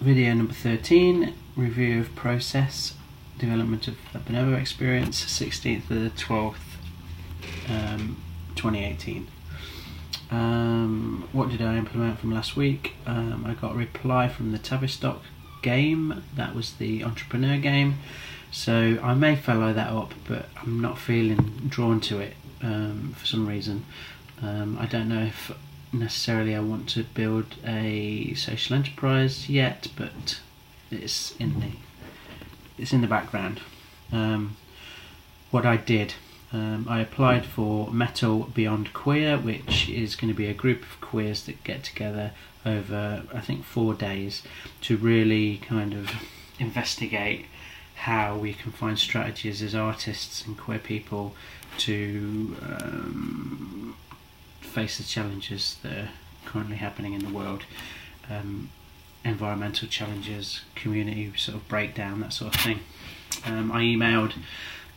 Video number 13, review of process, development of a Bonobo experience, 16th of the 12th, 2018. What did I implement from last week? I got a reply from the TAVISTOCK game. That was the entrepreneur game. So I may follow that up, but I'm not feeling drawn to it for some reason. I don't know if necessarily I want to build a social enterprise yet, but it's in the background. What I did, I applied for Metal Beyond Queer, which is going to be a group of queers that get together over, I think, 4 days to really kind of investigate how we can find strategies as artists and queer people to face the challenges that are currently happening in the world, environmental challenges, community sort of breakdown, that sort of thing. I emailed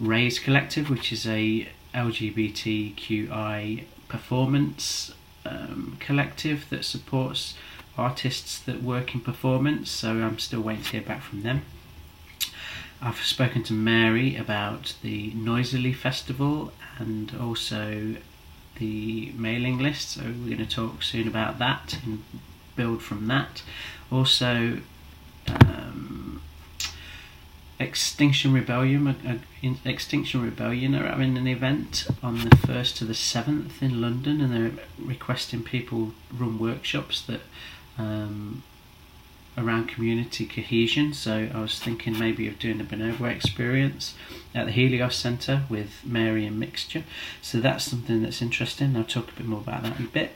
RAZECOLLECTIVE, which is a LGBTQI performance collective that supports artists that work in performance, so I'm still waiting to hear back from them. I've spoken to Mary about the NOISILY festival and also the mailing list, so we're going to talk soon about that and build from that. Also Extinction Rebellion are having an event on the 1st to the 7th in London, and they're requesting people run workshops that around community cohesion. So I was thinking maybe of doing a Bonobo experience at the HELIOS Centre with Mary and Mixture. So that's something that's interesting. I'll talk a bit more about that in a bit.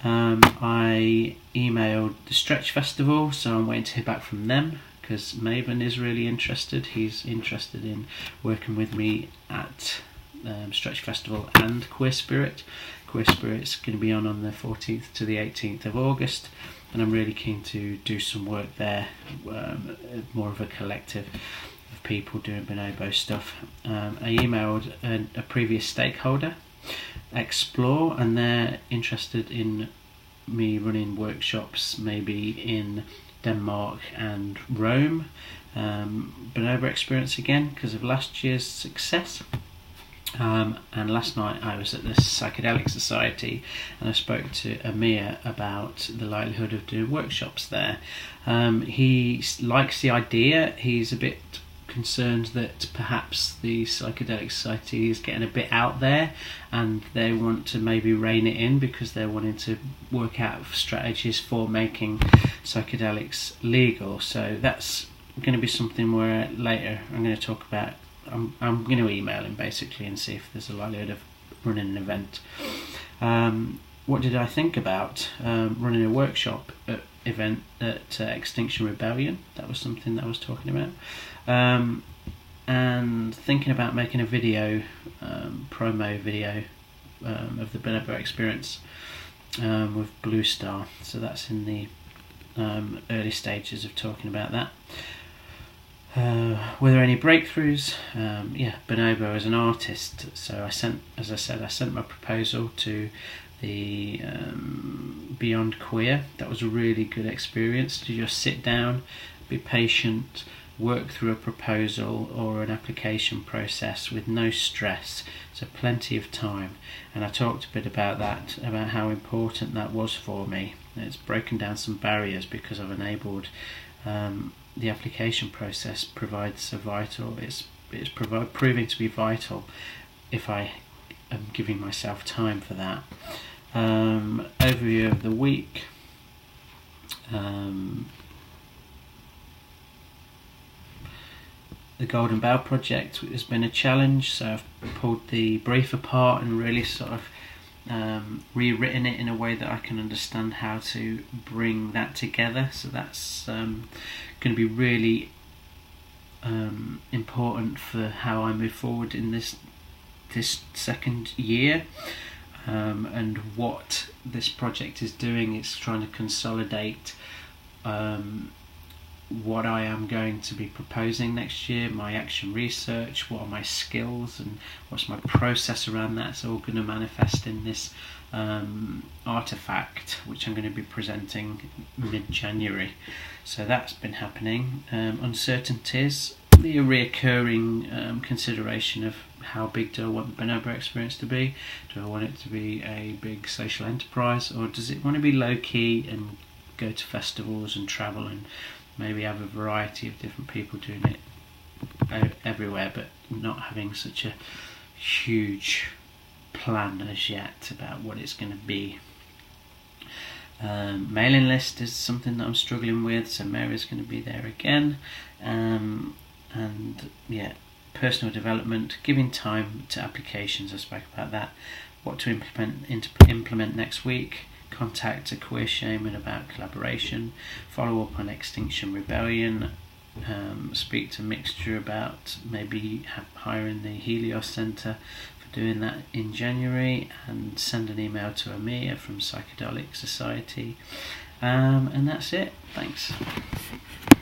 I emailed the Stretch Festival, so I'm waiting to hear back from them because MAEVON is really interested. He's interested in working with me at Stretch Festival and Queer Spirit. Queer Spirit's going to be on the 14th to the 18th of August, and I'm really keen to do some work there, more of a collective of people doing Bonobo stuff. I emailed a previous stakeholder, XPLORE, and they're interested in me running workshops maybe in Denmark and Rome, Bonobo experience again because of last year's success. And last night I was at the Psychedelic Society and I spoke to Amir about the likelihood of doing workshops there. He likes the idea. He's a bit concerned that perhaps the Psychedelic Society is getting a bit out there and they want to maybe rein it in because they're wanting to work out strategies for making psychedelics legal. So that's going to be something where later I'm going to talk about. I'm going to email him basically and see if there's a likelihood of running an event. What did I think about running a workshop event at Extinction Rebellion? That was something that I was talking about. And thinking about making a video, promo video of the Bonobo experience with Blue Star. So that's in the early stages of talking about that. Were there any breakthroughs? Yeah, Bonobo as an artist. So I sent my proposal to the Beyond Queer. That was a really good experience to just sit down, be patient, work through a proposal or an application process with no stress, so plenty of time. And I talked a bit about that, about how important that was for me. It's broken down some barriers because I've enabled the application process provides a vital. It's proving to be vital if I am giving myself time for that. Overview of the week. The Golden BOUGH project has been a challenge, so I've pulled the brief apart and really sort of rewritten it in a way that I can understand how to bring that together. So that's going to be really important for how I move forward in this second year. And what this project is doing is trying to consolidate what I am going to be proposing next year, my action research, what are my skills and what's my process around that. It's all going to manifest in this artifact, which I'm going to be presenting mid-January. So that's been happening. Uncertainties, the reoccurring consideration of how big do I want the bonobo experience to be? Do I want it to be a big social enterprise, or does it want to be low-key and go to festivals and travel and maybe have a variety of different people doing it everywhere, but not having such a huge plan as yet about what it's going to be. Mailing list is something that I'm struggling with, so Mary's going to be there again. And yeah, personal development, giving time to applications, I spoke about that. What to implement next week. Contact a queer shaman about collaboration, follow up on Extinction Rebellion, speak to Mixture about maybe hiring the Helios Centre for doing that in January, and send an email to Amir from Psychedelic Society, and that's it. Thanks.